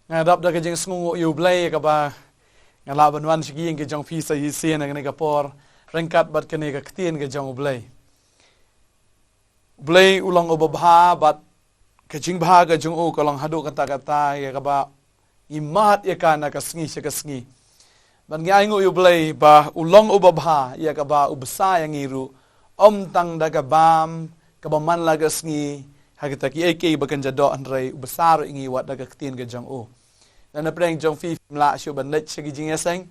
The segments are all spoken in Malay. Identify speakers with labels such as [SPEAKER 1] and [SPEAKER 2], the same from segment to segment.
[SPEAKER 1] Ngadap da kajing sngu yu blay ka ba ngalaban wan shigi ke jong fi sa yisien ngane ka por rengkat bat kene ka ktien ke jong blay ulang obabha bat kajing bha ka jong u kalong hadu kata ya ka ba imat ya kana ka sngi ban ngai ngu yu blay ba ulang obabha ya ka ba ubsa yang iru tang da ka bam ka ba man la ka sngi hagita ki eke bakan jado andrei ubesar ingi wat daga ktien ke jong u na preng jong fi mla shu ban lech gi jing yaseng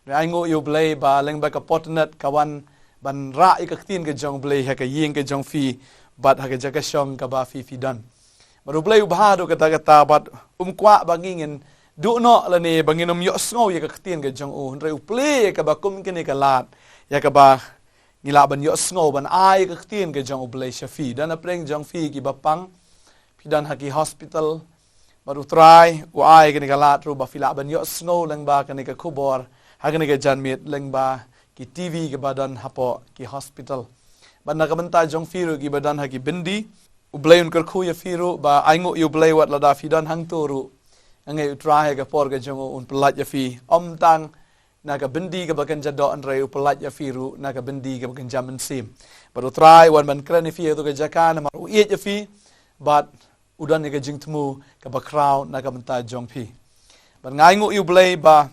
[SPEAKER 1] ai ngo yu blay ba leng ba ka potnat kawan ban ra ik ktien ke jong blay ha ka ying ke jong fi bat ha ka jaga shong ka ba fi dan baru blay ubha do kata bat kwa bangingen du no la ne bangin yo sngo ya ka ktien ke jong u andrei uple ka ba kum kene ka lat ya ka ba ngila ban yo sngo ban ai ka ktien ke jong blay shafi dan apreng jong fi ki bapang pidan haki hospital baru try u ai kene ka lat ru ba fila ban yo sngo leng ba kene ka kubor ha kene ka janmit leng ba ki tv ke badan hapo ki hospital ban na ka banta jong fi ru ki badan haki bindi u blay un kar khu ya fi ru ba ai ngo yu blay wat la da fi dan hang tu ru ngai u try ka por ka jong un pelat ya fi tang naga bendi ke bakan jado andrei upelat ya firu naga bendi ke bakan jaman sim baru try wan ban kran fi tu ke jaka na maru iet ya fi bat udan ke jing temu ke bakrau naga benta jong pi ban ngai ngu yu blay ba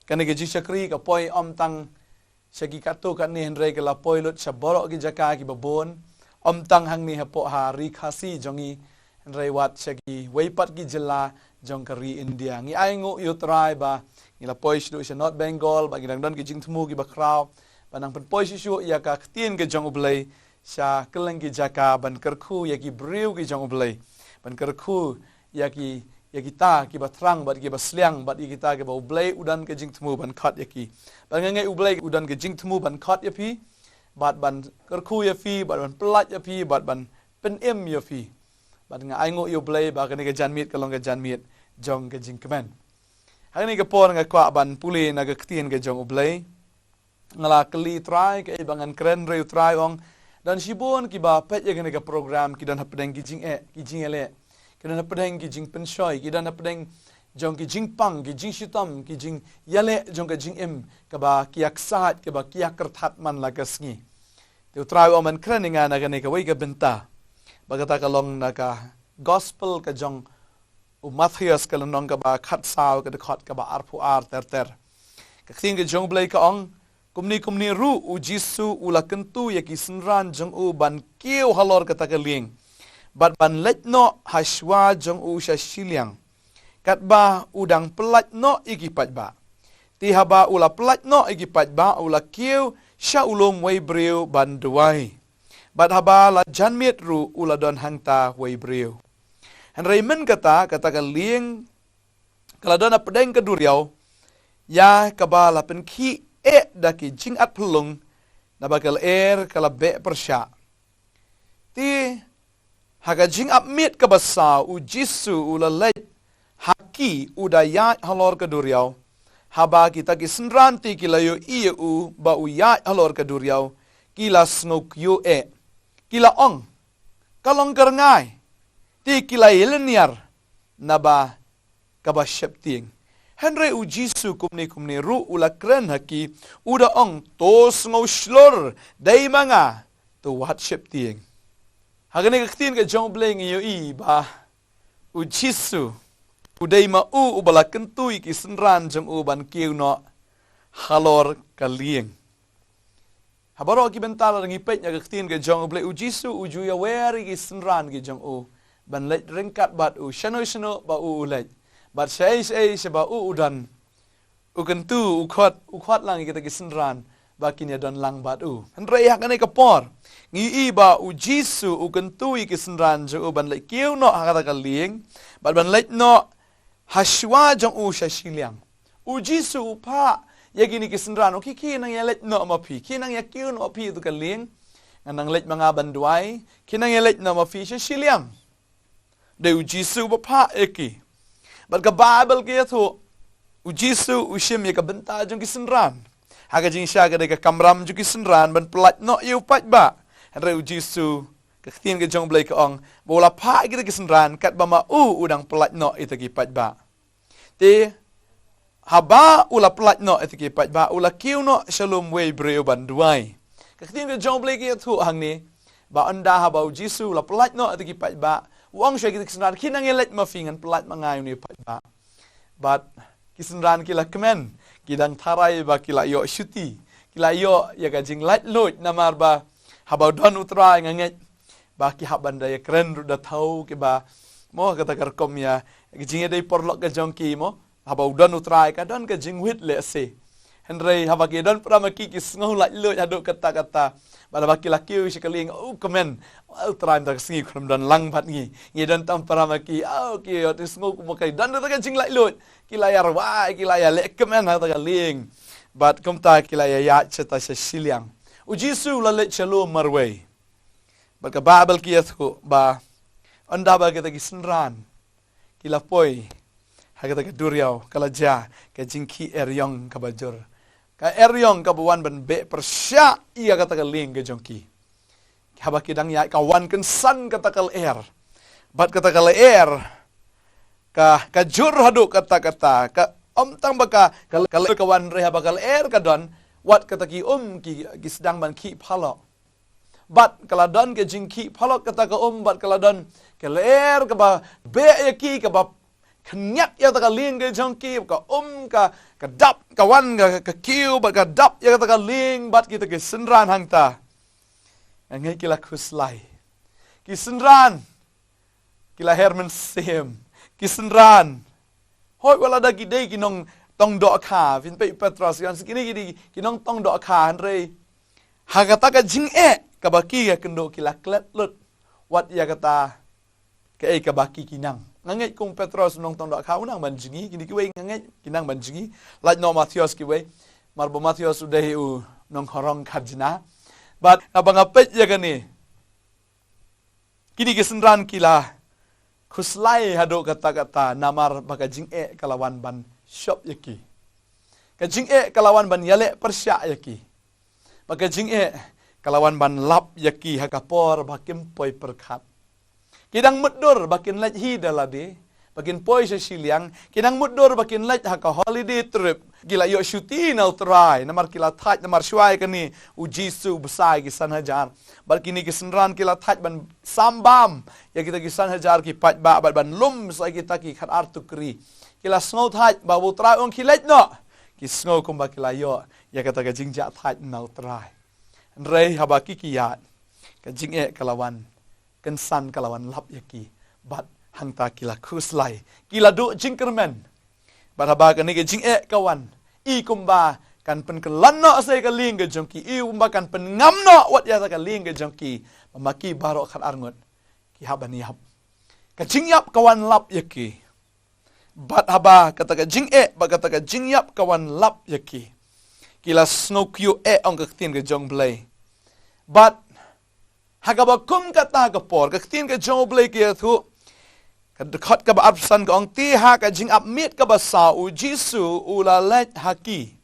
[SPEAKER 1] kan ke jishakri ke poi tang shagi katu kan ni andrei ke la poi lut shaborok ke jaka ki babon tang hang ni hapo ha ri khasi jongi andrei wat shagi weipat ki jela jong kari India ngi ai ngu yu try ba ngila poi shu sha not Bengal ba gidang don ki jing tmu ki bakrau banang pen poi shu ya ka ktien ke jong ublay sha keleng ki jaka ban kerkhu ya ki briu ki jong ublay ban kerkhu ya ki ta ki batrang bat ki basliang bat kita ke ba ublay udan ke jing tmu ban khat ya ki ban ngai ublay udan ke jing tmu ban khat ya pi bat ban kerkhu ya fi bat ban plat ya pi bat ban pen em ya fi bat ngai ngo ublay ba ke janmit kalong ke janmit jong ke jing kemen hari ni kapor nga kwa ban puli na ktien ke jong ublay ngala kli try ke bangan kren reu try ong dan shibon ki ba pet ye ke program ki dan hapdeng ki jing ele ki dan hapdeng ki jing penshoi ki dan hapdeng jong ki jing pang ki jing shitam ki jing yale jong ke jing em ka ba ki aksat ke ba ki akerthat man la kasngi tu try ong man kren nga na ke wei ke benta bagata kalong na ka gospel ka jong Matthias kalanong ka ba khat saw ka dekhat ka ba arpu ar ter ka thing ke jong blay ka ong kumni ru u jisu ula kentu ya ki sinran jong u ban kiu halor ka takaling bat ban letno hashwa jong u sha shiliang kat ba udang pelat no iki pat ba ti haba ula pelat no iki pat ba ula kiu sha ulum wei breu ban duai bat haba la janmit ru ula don hangta wei breu han Raymond kata ka lieng kala na pedeng ke duriau ya kabala pen ki daki jing at pelung na bakal kala be persya ti haga jing ap mit ka basa u jisu ulalej haki udaya halor ke duriau haba kita ki senranti kilayo u ba u ya halor ke duriau kila snuk yu kila ong kalong kerengai ti kilay leniar naba kabasyap ting. Henry u Jisu kumni ru ula kren haki uda ong tos ngau shlor day mga to wat syap ting. Hagani kaktin ka jong bleng iyo ba u Jisu uday ma ubala kentuy ki senran jong uban kiw no halor kalieng. Habaro ki bentala ngipet nya kaktin ka jong bleng u Jisu ujuya weri ki senran ki jong ban lej ringkat bat u shano ba u lej bat sei ba u udan u kentu u khot lang kita kisenran ba kinya don lang bat u andre hak ne kapor ngi ba u Jisu u kentu i kisenran jo ban lej kiu no hakata kaling bat ban lej no hashwa jong u shashiliang u Jisu pa yagini kisenran o kiki nang ya lej no ma pi kinang ya kiu no pi tu kaling nang lej mga banduai kinang ya lej no ma pi shashiliang de u Jisu bapa eki bat ka Bible ke tu u Jisu u shim ye ka benta jong kisenran haga jing sha ka de ka kamram jong kisenran ban plat no yu pat ba re u Jisu ka tin ke jong blai ka ong bola pa ki kisenran kat ba ma udang plat no ita ki pat ba te haba ula plat no etiki pat ba ula kiu no shalom we breu banduai ka tin ke jong ble ki thu hang ni ba anda haba jisu la plat no etiki pat ba wang shai ki kisnan kinang elet ma fingan plat mangai ni pat ba but kisnan kila kemen kidang tharai ba kila yo shuti kila yo ya ka jing lat lot namar ba haba don utrai nganget ba ki habanda ya kren ru da thau ke ba mo kata karkom ya jing dei porlok ka jong ki mo haba udan utrai ka don ka jing wit le se henry haba ki don pramaki ki sngo lai lo adu kata-kata bala baki laki shikaling komen utrai tak singi kram don lang bat ngi don tam pramaki ki ot sngo ku makai don ka jing lai lo ki layar wa ki layar le komen ha ta ling bat komta ki layar ya cheta shiliang ujisu la le chalo marway bat ka babel ki yathu ba anda ba kita ki senran kila poi hagata ka duriau kala ja ka jingki eryong ka bajur ka eryong ka buwan ban be persya ia kata ka ling ka jongki haba kidang ya ka wan kan san kata kal bat kata kal ka jur hadu kata ka tang baka kal ka wan re haba kal ka don wat kata ki ki sedang ban ki phalo bat kala don ke jingki phalo kata ka bat kala don kal ka ba be ya ki ka ba kenyak ya taka ling ke jongki ka ka dap ka wan ka kiu ba ka dap ya taka ling bat kita ke senran hangta ngai kila kuslai ki senran kila herman sem ki senran hoi wala da gidei kinong tong do kha vin pe petros yan sikini kinong tong do kha re hagata ka jing ka baki ka kendo kila klet lut wat ya kata ke ka baki kinang nganget kung Petros nong tong dak kau nang banjingi kini kiwe nganget kinang banjingi like no Matthias kiwe marbo Matthias udah nong horong kajna but abang apet ya kani kini kesenran kila kuslai hado kata-kata namar baka jing kalawan ban shop yaki ka jing kalawan ban yale persya yaki baka jing kalawan ban lap yaki hakapor bakim poi perkat kidang mudur bakin laj hi dalade bakin poi siliang kidang mudur bakin laj haka holiday trip gila yo shuti na utrai namar kila thaj namar shwai kani ujisu besai ki san hajar balkini ki senran kila thaj ban sambam ya kita ki san hajar ki pat ba ban lum sai kita ki khat artukri kila sngo thaj ba utrai ong kilaj no ki sngo kum ba kila yo ya kata ka jingja thaj na utrai rei habaki ki yat ka jing kalawan kensan kalawan lap yaki bat hangta kila kuslai kila do jingkermen bat haba kan ke jing kawan I kumba kan pen kelan no sai ka ling ke jongki I kumba kan pen ngam no wat ya ka ling ke jongki mamaki baro khat arngot ki habani hab ka jing yap kawan lap yaki bat haba kata ka jing ba kata ka jing yap kawan lap yaki kila snow kyu ong ka tin ke jong blai bat hagaba kum kata ka por ka tin ka jong blai ke thu ka dekat ka ba absan ka ong ti ha ka jing up mit ka ba sa u jisu ula let haki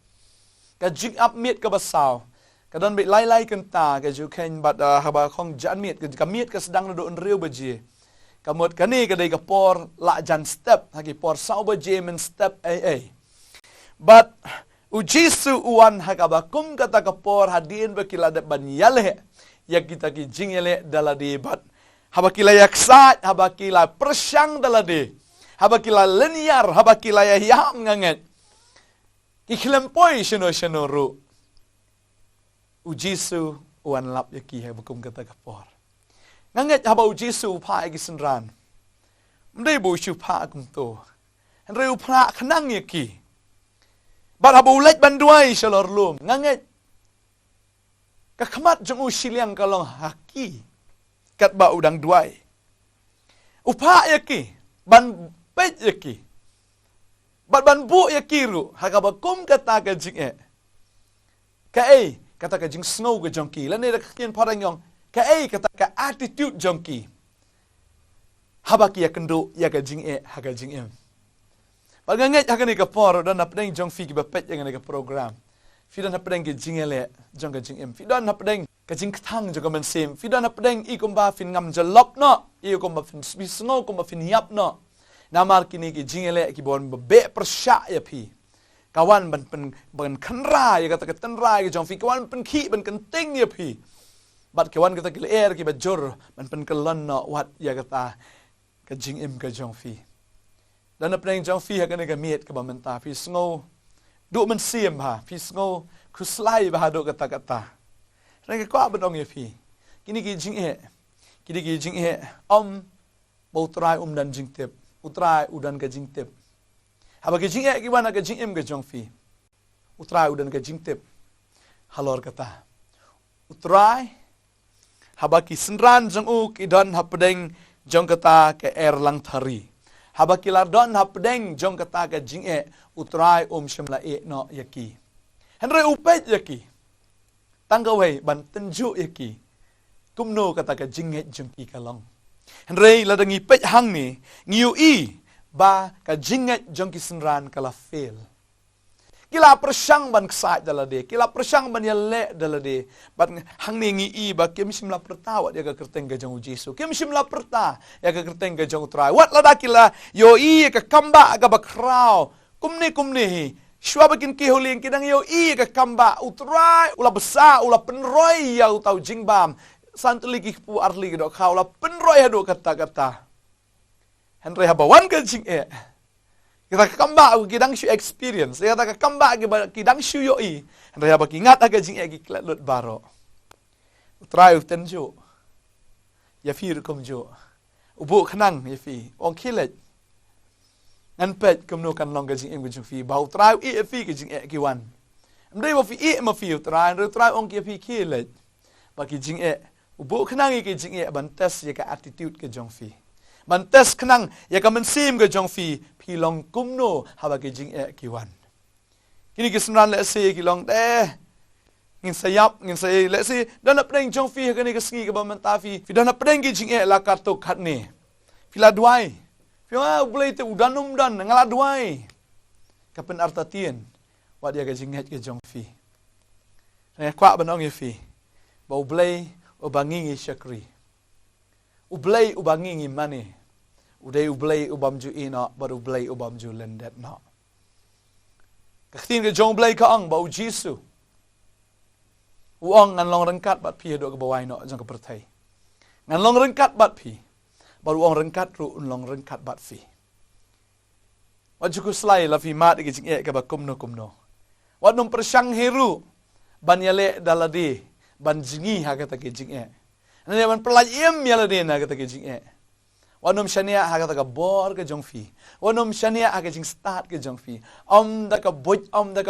[SPEAKER 1] ka jing up mit ka ba sa ka don be lai kan ta ka ju ken bat haba khong jan mit ka mit ka sedang do on riu baji ka mot ka ni ka dei ka por la jan step hagi por sa baji men step but u jisu uan hagaba kum kata ka por hadin ba kila de ban yale ya kita ki jingele daladi bat haba kila yaksat haba kila persyang daladi haba kila linear haba kila yam nganget ki klempoi shino ru ujisu wan lap yaki haba kum kata kapor nganget haba ujisu pa gi senran mdei bu chu pa kum to reu phra khnang yaki bat haba ulet banduai shalor lum nganget kakmat jong usiliang kalong haki kat ba udang duai upa yaki ban pet yaki ban bu yaki ru hakaba kum kata ka jing kata ka jing snow ka jongki lan ne kien parang yong kata ka attitude jongki habaki ya kendo ya ka jing haga jing baganget hakani ka por dan napdeng jong fi ki ba pet yang ka program Fidan hapdeng ke jingele jong ke jingem. Fidan hapdeng ke jing ktang jong men sim. Fidan hapdeng I kumba fin ngam jalop no. I kumba fin bisngo kumba fin yap no. Namar kini ki jingele ki bon be persya ya pi. Kawan ban kanra ya kata ketenra ki jong fi kawan pen ki ban kenting ya pi. Bat kawan kita kil air ki bajur ban kelon no wat ya kata ke jing im ke jong fi. Dan apa yang jong fi ha kena ke miet ke bamenta fi sngo duk men sim ha fi sngo kuslai ba duk kata-kata. Rang ko abon ya fi. Kini ki jing e om bau trai dan jing tip. Utrai udan ke jing tip. Haba ke jing e ki wana ke jing im ke jong fi. Utrai udan ke jing tip. Halor kata. Utrai haba ki senran jong u ki don hapdeng jong kata ke erlang thari. Haba ki lardon hapdeng jong kata ke jing e utrai shimla e no yaki. Henry upet yaki. Tanggawai ban tenju yaki. Kumno kata ke jing e jong ki kalong. Henry ladangi pet hang ni ngiu i ba ka jing e jong ki senran kala fail. Kila persang ban ksat dalade, kila persang ban yale dalade. Ban hang ni ngi i ba kim simla perta wat ya ka kerteng ke jong Jesu. Kim simla perta ya ka kerteng ke jong utrai. Wat lada kila yo i ka kamba ka ba kraw. Kumni shwa bakin ki holing kidang yo i ka kamba utrai ula besar ula penroy ya tau jingbam. Santuli ki pu arli ki dok kau la penroy hado kata-kata. Henry habawan ke jing e. Kita kamba kidang shu experience. Kita kamba kidang shu yo i. Henry habak ingat aga jing e ki klat baro. Utrai utenjo. Ya fi rukum jo. Ubu kenang ya fi. Ong kilet. Ngan pet kumno kan long ke jing e ku jing fi. Bau utrai i fi ke jing e ki wan. Mdai wa fi i ma fi utrai ong ki fi kilet. Baki jing e. Ubu kenang ke jing e bantes ya ka attitude ke jong fi. Bantes kenang ya ka mensim ke jong fi. Pilong kumno haba ke jing e kiwan. Kini kesenran le se kilong ngin sayap ngin say le se dan apdeng jong fi kani ke sngi ke bamenta fi dan apdeng ke jing e la kartu khat ni. Fila duai. Fila boleh te udanum dan ngala duai. Kapen artatien wa dia ke jing e ke jong fi. Ne kwa banong ye fi. Ba ublay ubangi syakri. Ublay ubangi mane. Uday ublay ubamju ina, baru ublay ubamju lendet na. Kaktin ke jong blay kaang bau Jesu. Uang ngan long rengkat bat pi do ke bawai no jong ke pertai. Ngan long rengkat bat pi. Baru uang rengkat ru long rengkat bat fi. Wajuku selai la fi mat ke jing e ke ba kumno. Wat num persang heru ban yale dalade ban jingi ha kata ke jing e. Nane ban pelayem yale na kata ke jing e. Wanum shania ha kata ka bor ke jong fi. Wanum shania ha ke jing start ke jong fi. Da ka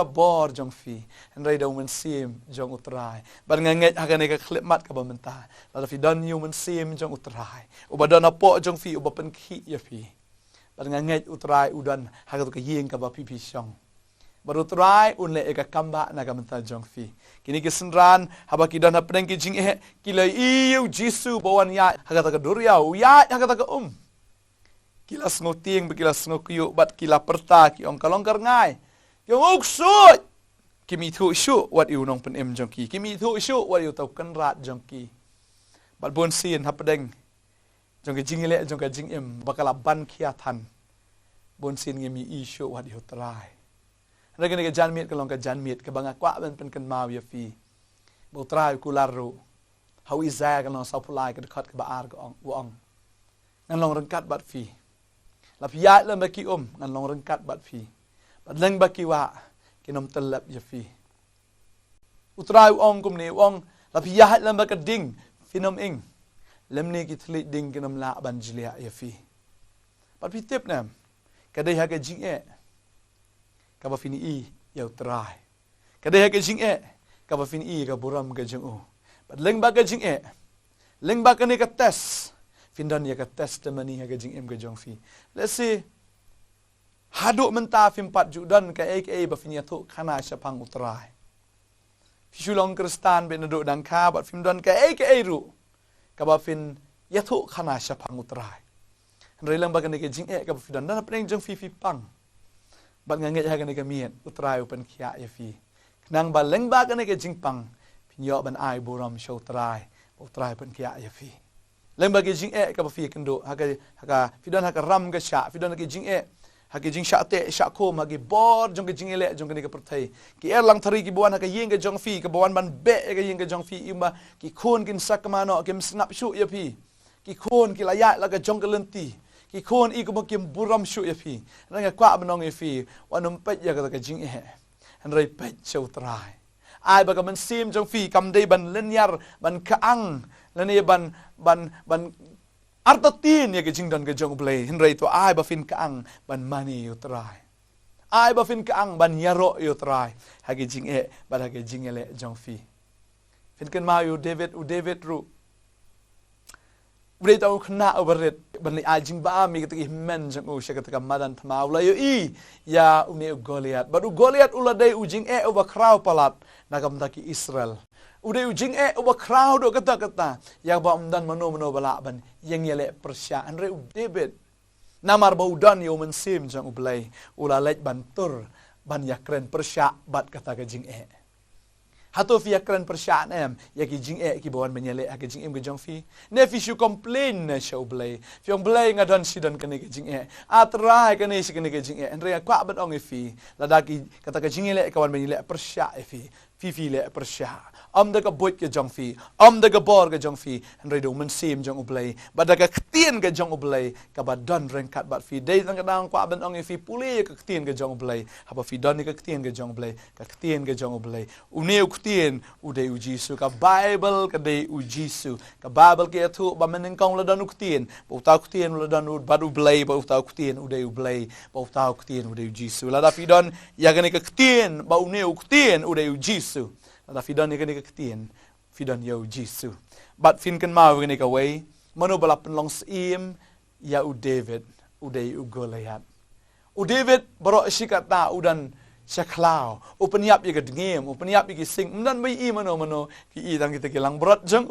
[SPEAKER 1] bor jong fi. Henry da men sim jong utrai. Ban nganget ha ka ne ka klip mat ka bamenta. La fi don you men sim jong utrai. Uba don apo jong fi uba pen ki ya fi. Ban nganget utrai udan ha ka yeng ka ba pi shong. Baru utrai un le ka kamba na ka menta jong fi. Kini kesenran haba ki dan apdeng ki jing e kila iu Jesu bawan ya hagata ka duriau ya hagata ka kila snoting bekila snokyu bat kila perta ki ong kalong ngai ki ong sut kimi thu shu wat iu nong pen em jong ki kimi thu shu wat iu tau kan rat jong ki bat bon sin hapdeng jong ki jing le jong ka jing em bakala ban kiatan bon sin ngemi isu wat iu trai. Rega ni ke janmit kalong ke janmit ke banga kwa ben pen kan mau ya fi. Bo trai ku laru. Hau izaya kalong sau pulai ke dekat ke baar ke ong. Ngan long rengkat bat fi. La piat le baki ngan long rengkat bat fi. Bat leng baki wa kinom telap ya fi. Utrai ong kum ni ong la piat le baka ding finom ing. Lem ni ki tlit ding kinom la ban jilia ya fi. Bat pi tip nam. Kadai ha ke jing e. Kaba fini i yau trai. Kadai ke jing e. Kaba fini i ka buram ke jing u. But leng ba ke jing e. Leng ba ke ni ka tes. Findan ya ka testimony ha ke jing em ke jong fi. Let's see. Haduk menta fim pat judan ka ba fini tu kana syapang utrai. Fisulong kristan ben duk dang ka bat fim don ka ru. Kaba fin ya tu kana syapang utrai. Relang ba ke ni ke jing e kaba fidan dan apeng jong fi pang. Bat nganget ha kani kamiet utrai upan kia ya fi. Nang ba leng ba kani ke jingpang pinyo ban ai buram show trai utrai pan kia ya fi. Lembagi jing ka ba fi kendo haka fidon haka ram ga sha fidon haka jing haki jing sha te sha ko magi bor jong jing ele jong ni ka perthai ki erlang thari ki buan haka yeng ga jong fi ka buan ban be ga yeng ga jong fi imba ki khon kin sak mano kim snap shu ya fi ki khon ki layak la ga jong ka lenti ki khon I ko kim buram shu ya fi ranga kwa banong ya fi wanum pet ya ka jing han rai pet chau trai ai ba ka man sim jong fi kam dei ban lenyar ban kaang lani ban artatin ya ke jingdan ke jong blay hinray to ai ba fin kaang ban mani utrai ai ba fin kaang ban yaro utrai hagi jing ban hagi jing ele jong fi fin kan ma yu David ru uday taw khna overret ban ai jing ba mi ke men jong u shaka ka madan thma ula yo ya uni Goliath baru Goliath ula dai u jing over kraw palat nagam daki Israel udah ujing uba crowd kata yang ba umdan mano bala ban yang yele persya andre David namar ba udan yo mensim jang ublay ula lej ban tur ban yakren persya bat kata ka jing hato fi yakren persya ya ki jing ki bawan menyele ka jing ke jong fi ne fi shu complain na show blay fi ong blay ngadon sidan kene ke jing atrai kene si kene ke jing andre kwa ban ong fi ladaki kata ka jing ele kawan menyele persya fi le persya da ka boit ke jong fi da ka bor ke jong fi andre do men sim jong ublay bada ka ktien ke jong ublay ka ba don rengkat bat fi dei tang kadang kwa ban ong fi puli ka ktien ke jong ublay haba fi don ka ktien ke jong ublay ka ktien ke jong ublay uneu ktien udai u Jisu ka Bible ka dei u Jisu ka Bible ke tu ba men kong la don ktien ba ta ktien la don ba ublay ba ta ktien udai ublay ba ta ktien udai u Jisu la da fi don ya ka ktien ba uneu ktien udai u Jisu la fidon ni ka ktien fidon yo Jisu bat fin kan mau ni ka way mano bala penlong sim ya u David udai u Goliath u David baro sikata udan saklau u penyap ye ka dengem u penyap ye sing umdan bai mano ki tang kita kilang berat jang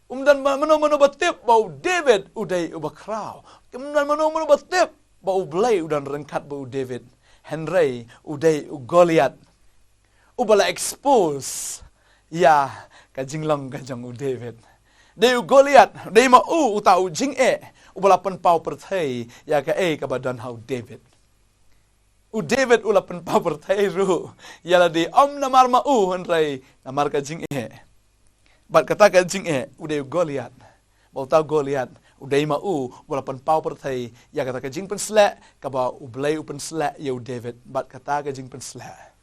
[SPEAKER 1] umdan mano batip bau David udai u bakrau umdan mano batip bau blay udan rengkat bau David Henry udai u Goliath ubala expose ya ka jinglong ka jong u David dei u Goliath dei ma u tau jing ubala pen pau perthai ya ka ka badan hau David u David ula pen pau perthai ru ya la de namar ma u henrai namar ka jing bat kata ka jing u dei u Goliath bau tau Goliath u dei ma u ubala pen pau perthai ya kata ka jing pen slek ka ba u blai u pen slek ya u David bat kata ka jing pen slek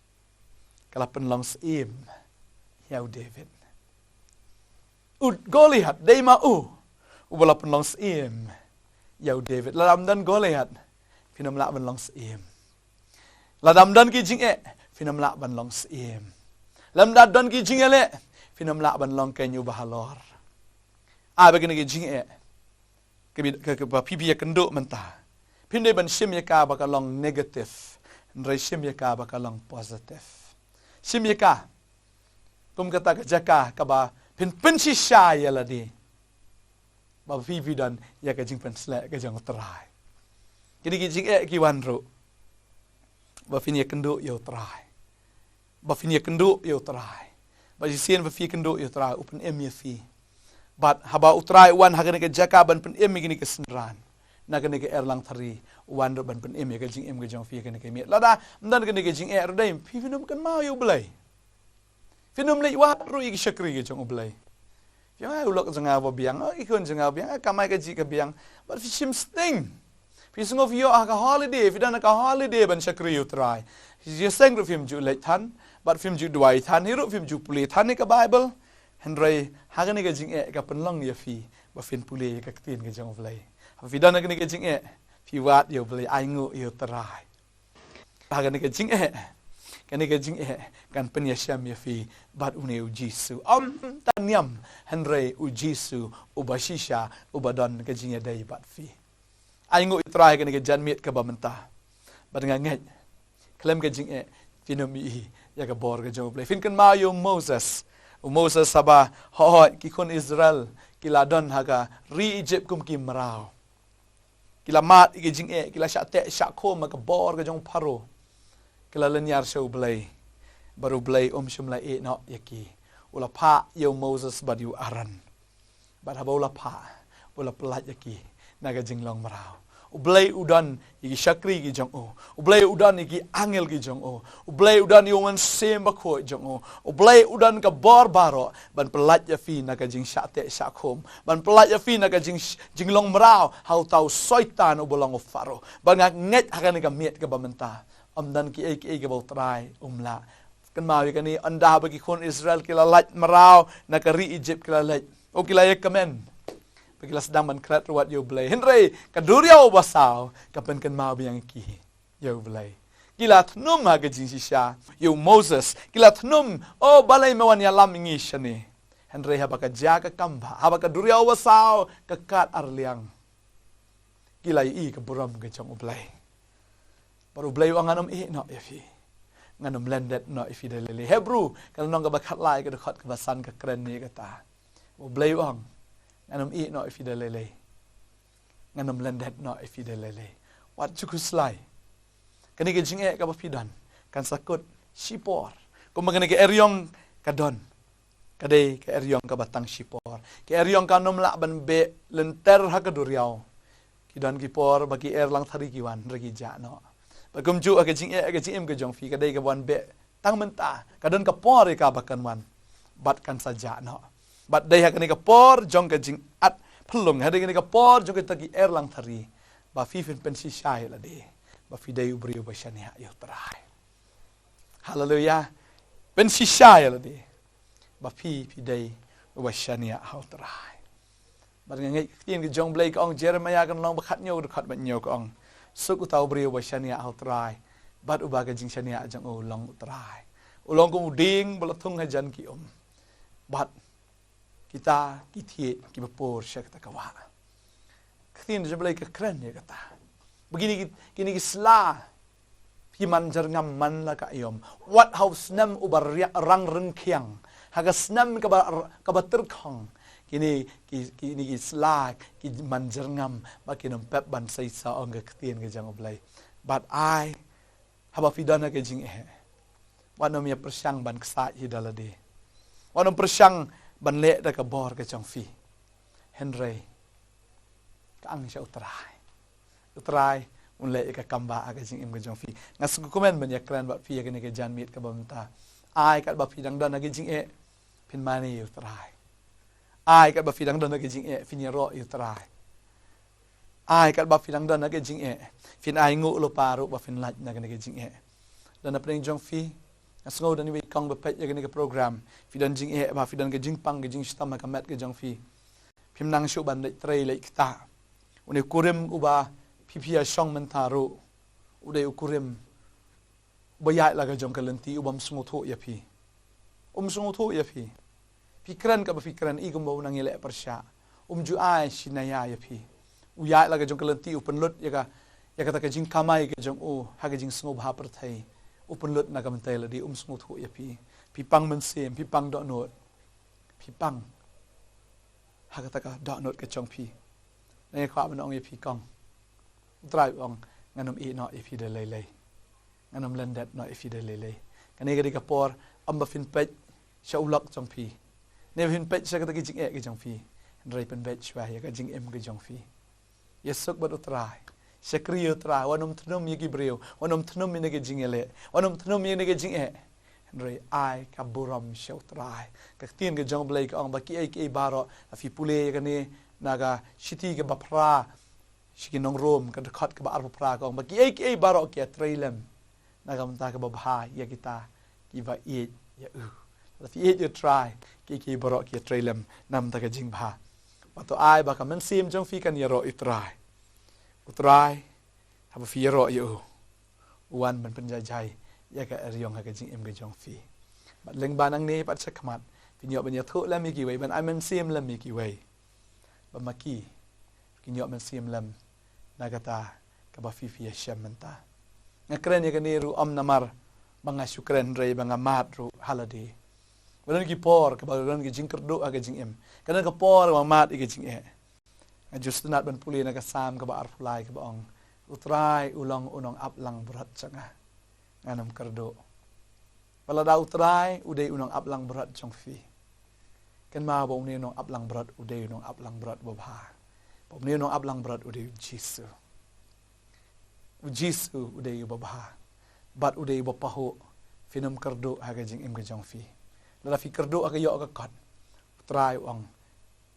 [SPEAKER 1] kala penlong sim ya David Goliath dei ma ubala penlong sim ya David ladam dan Goliath finam la penlong sim ladam dan ki jing finam la penlong sim lam dan ki jing ele finam la penlong kenyu bahalor begini ki jing ke pipi ya kendo mentah pinde ban sim ya ka bakalong negatif ndrai sim ya ka bakalong positif sim ya ka tum kata ka jaka ka ba pin si sha ya la di ba pipi dan ya ka jing pen slek ka jang trai kini ki jing ki wan ro ba fin ya kendo yo trai ba fin ya kendo yo trai ba sien ba fi kendo yo trai open em ya fi bat haba utrai wan hagane ka jaka ban pen em gini ka senran na kene ke erlang thari wan ban pen em ka jing em ka jong fi kene ke mi lada mdan kene ke jing dai fi finum kan mau yo blai finum le wa ru ik shakri ke jong blai yang ulok janga bo biang ikon janga biang kamai ka ji ka biang but fi sim sting fi sung of yo ka holiday fi dan ka holiday ban shakri yo try je seng ru film ju le than but film ju duai than hiru film ju puli than ni ka Bible henry hagane ka jing ka penlong ya fi ba fin puli ka tin ka jong blai fi dan ka ni ka jing fi wat yo blai ai ngu yo try hagane ka jing kani ka jing kan penyasham ya fi bat une u Jisu tanyam henry u Jisu ubashisha ubadon ka jing dai bat fi ai ngu try kani ka janmit ka ba mentah bat nganget klem ka jing finumi ya ka bor ka jong blai fin kan ma yo Moses sabah ki kon Israel kila don haga ri Egypt kum ki marau kila mat ki jing kila syak ko ma ka bor ka jong paro kila lenyar show blai baru blai shumla no yaki ula pa yo Moses badu aran Bat habaw lapa, ula pelat yaki, naga jinglong marau. Ublay udan igi syakri gi jong o. Ublay udan igi angel gi jong o. Ublay udan yuman semba ko jong o. Ublay udan ka barbaro ban pelat ya fi naga jing syate syakom. Ban pelat ya fi naga jinglong marau hau tau soitan ubolong faro. Ban nget akan ka miet ka bamenta. Amdan ki ek ka bau trai umla. Kan mau kan ni anda bagi kon Israel kila lat marau nakari Egypt kila lat. O kila yak kamen. Pagkila sedang mankrat ruat yo belay. Henry, kaduriyaw basaw, kapan kan mabiyang ki, yo belay. Kila tnum ha gajing siya, yo Moses, kila tnum, balay mawan yalam ingi siya ni. Henry, haba ka jaga kamba, haba ka duriyaw basaw, kakat arliang. Kila kaburam gajang ublay. Paru ublay ang anam no, ifi. Nganam lendet no, ifi dalili. Hebrew, kalau nong kabakat lai, kadukot kabasan kakren ni kata. Ublay ang. Nganam no ifidalele. Nganam lendet no ifidalele. Wat cukuslai. Kani ke jinge ka bapidan. Kan sakut sipor. Kung magani ke eryong kadon. Kadai ke eryong ka batang sipor. Ke eryong ka nom la ban be lenter ha kaduryaw. Kidan kipor bagi lang thari kiwan ragi ja no. Bagum ju ka jinge ka jim ka jong fi kadai ka wan be tang menta. Kadon ka por ka bakan wan. Bat kan saja no. Bat day hakani ka por jong ka jing at pelung hadi kani ka por jong ka tagi lang thari ba fifin pensi syai la de ba fidai ubri ba shani ha yo trai hallelujah pensi syai la de ba fidai ba shani ha ho trai ba ngai tin ka jong blai ka ong Jeremiah kan long ba khat nyo khat ba nyo ka ong suk utau bri ba shani ha ho trai bat uba ka jing shani ha jang o long trai ulong ko ding balatung ha jan ki bat kita kiti kibapur siya kata kawa. Katin siya balay kakren niya kata. Begini kini kisla pimanjar ngaman la kaayom. What house nam ubar rang rengkiang. Hagas nam kabaterkang. Kini kisla ki manjar ngam bakinam pep ban say sa ang katin kajang balay. But I haba fidana kajing Wanam ya persyang ban ksa hidalade. Wanam persyang ban le da ka bor ka chang fi Henry ka ang siya utray le ka kamba aga jing im ka jong fi ngas ku komen ban ya kran ba fi ka ni ka jan mit ka bamta ai ka ba fi dang dan aga jing pin mani utray ai ka ba fi dang dan aga jing fin ya ro utray ai ka ba fi dang dan aga jing fin ai ngu lo paru ba fin lat na ka ni ka jing dan na pring jong fi Asngo dan iwi kang bepet ya gani ke program. Fidan jing ba fidan ke jing pang ke jing stam ka mat ke jang fi. Pim nang shu ban dai trai lai kita. Une kurim uba pipia shong mentaro. Udai ukurim bayat la ka jang ka lenti ubam sungu tho ya pi. Sungu tho ya pi. Pikiran ka ba pikiran i gum nang ile persya. Ju ai sinaya ya pi. Uyat la ka jang ka lenti upen lut ya ka ta ka jing kamai ke jang ha ka jing sungu ba perthai. Open lot na kamantay la di smooth ho ya pipang mensem pipang dot note pipang hakataka dot note ka chong pi nei khwa man ong ya kong drive ong nganom no if de lele nganom landet no if de lele kani ga ka por amba fin pet sha ulak chong pi ne fin pet sha ka jing ka chong pi ndrai pen bet shwa ya ka jing ka chong pi yesuk bat utrai Syakriyo tra, wanum tnum yagi brio, wanum tnum yagi jingele, wanum tnum yagi jinge. Henry ai kaburam syau trai. Kaktin ke jong blai ka ang baki ai baro, afi pule kani naga shiti ke bapra, shikinong rom ka dekat ke ba arpra ka ang baki ai baro ke trailem. Naga menta ke babha ya kita kiba ya Afi ya try ki baro ke trailem nam ta ke jingba. Pato ai ba ka men sim jong fi kan yaro itrai. Utrai haba fi ro yo wan ban penjajai ya ka riong ha ka jing em ka jong fi bat leng banang ni pat sakmat pinyo ban ya thu lam mi ki wei ban amen sim lam mi ki wei ba maki kinyo men sim lam nagata ka ba fi fi sham menta ngakren ya ka ni ru am namar banga syukren rei banga mat ru holiday walan ki por ka ba ran ki jing kerdo aga jing em kana ka por wa mat ki jing Just nat ban puli na kasam ka ba arfulay ka ba ong utray ulang unong aplang berat changa nganam kerdo. Pala da utray uday unong aplang berat chong fi. kan ma ba umni nong ablang berat uday nong ablang berat babha ba umni nong ablang berat uday Jisu uday babha bat uday bapaho finam kardo haga jing im gajong fi la fi kardo aga yo aga kat try ang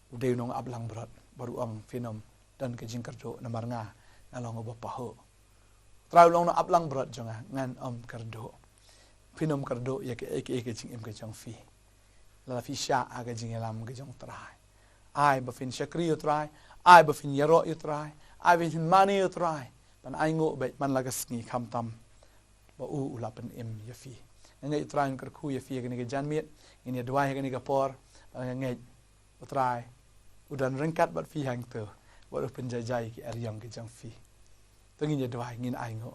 [SPEAKER 1] uday nong ablang berat baru ang finam dan ke jing kardo na marnga nalong bapaho try long na ablang berat jonga ngan kardo finam kardo ya ke jing im gajong fi la fi sha aga jing lam gajong try ai ba fin shakri yo try ai ba fin yaro yo try ai ba fin mani yo try pan ai ngo be man lagas ni kham tam ba ulapan im ya fi ngai try kar khu ya fi ga jan miet ini dua ga ni ga por ngai try udan rengkat bat fi hang tu ba penjajai ki aryam gajong fi tengin ya dua ngin ai ngo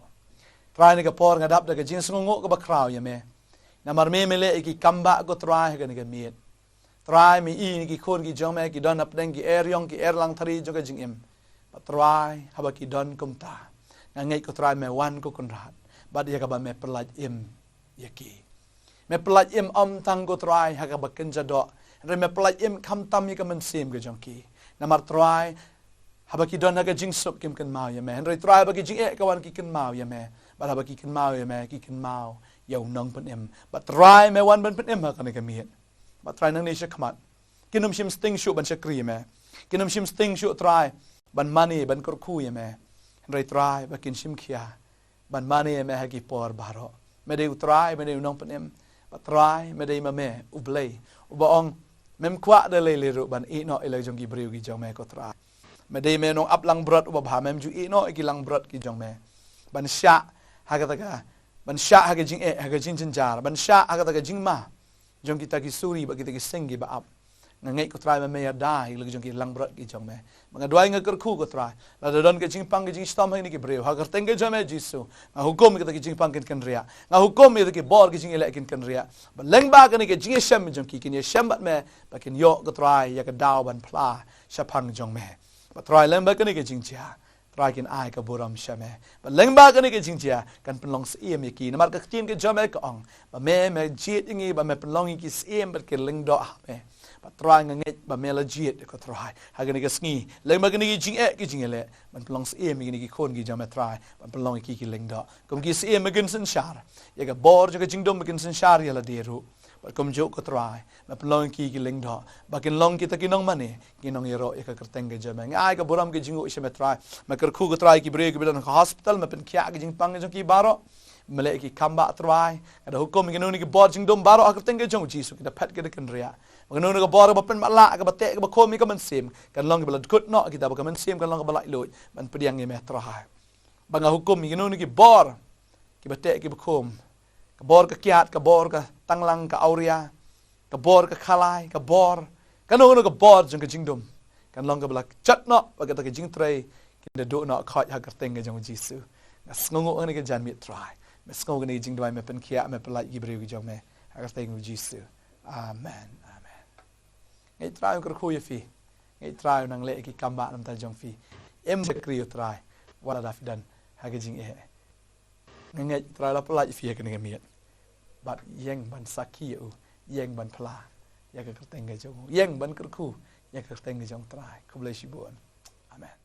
[SPEAKER 1] try ni ga por ngadap da ga jing sungo ga ba kraw ya me namar me mele ki kamba go try ga ni ga miet try mi i ni ki khon ki jong me ki don ap deng ki eryong ki erlang thari jo ga jing im ba try haba ki don kum ta ngai ko try me wan ko kun rat ba dia ka ba me pelaj im yaki me pelaj im tang go try ha ka ba ken jado re me pelaj im kham tam ni ka man sim ga jong ki namar try haba ki don ga jing sup kim kan mau ya me re try ba ki jing e ka wan ki kan mau ya me ba haba ki kan mau ya me ki kan mau yau nong pen im ba try me wan ban pen im ha ka ni ka miet ba try nang ni sha khmat kinum shim sting shu ban shakri me kinum shim sting shu try ban mani ban kur khu ya me re try ba kin shim khia ban mani me ha ki por baro me de try me de nong pen im ba try me de ma me ublei ubong mem kwa de le ru ban i no ile jong gi breu gi jong me ko try me de me nong ap lang brot uba bha mem ju i no ki lang brot ki jong me ban sha ha ga ta ban sha ha ga jing e ha ga jing jin jar ban sha ha ga ta ga jing ma jong kita ki suri ba kita ki sengi ba ap ngai ko try me ya dai le jong ki lang brot ki jong me mga dwai nga ker khu ko try la don ke jing pang ke jing stam ha ni ki breu ha ga teng ke jame Jisu nga hukum kita ki jing pang ken ria nga hukum kita ki bor ki jing ele ken ria ban leng ba ke ni ke jing shem jong ki ken shem bat me ba ken yo ko try ya ka daw ban pla sha pang jong me ba try leng ba ke ni ke jing cha try ken ai ka buram shame ba leng ba ke ni ke jing cha kan penlong siem ki na mar ka tin ke jame ka ong ba me jit ingi ba me penlong ki siem ba ke leng do me ba try nget ba me la jit ko try ha ke ni ke sngi leng ba ke ni ki jing e ki jing ele ban penlong siem ki ni ki khon ki jame try ban penlong ki leng do kum ki siem me gen san shar ya ga bor jo ke jing dom gen san shar ya la de ru ba kum jo ko try ba penlong ki leng do ba ken long ki ta ki nong mane ki nong yero ya ka kerteng ke jame ai ka buram ke jingu ishe me try me ker khu ko try ki bre ki bidan hospital me pen kya ke jing pang jo ki baro mele ki kamba try ada hukum ki nong ni ki bor jing dom baro ak teng ke jong Jisu ki da pet ke de ken ria nong ni ka bor ba pen ma la ka ba te ka ba khom mi ka man sim kan long ki bla kut no ki da ba ka man sim kan long ka ba lai lo man pediang ni me try ba nga hukum ki nong ni ki bor ki ba te ki ba khom ka bor ka kiat ka bor ka tanglang ka auria ka bor ka khalai ka bor kan nong ka bor jong ka jing dom kan long ka bla chat no ba ka ta ka jing tray ki da do no khat ha ka teng ke jong Jisu na sngongo ni ka jan mi try me sngongo ni jing dwai me pen kia me pelai gi breu gi jong me ha ka teng Jisu amen amen ngai try ko khu ye fi ngai try nang le ki kamba nam ta jong fi em se kri try wala da fidan ha ka jing e ngai try la pelai fi ka ni mi bat yeng ban saki u yeng ban pla ya ka teng ke jong yeng ban ko khu ya ka teng ke jong try ko ble shi bon amen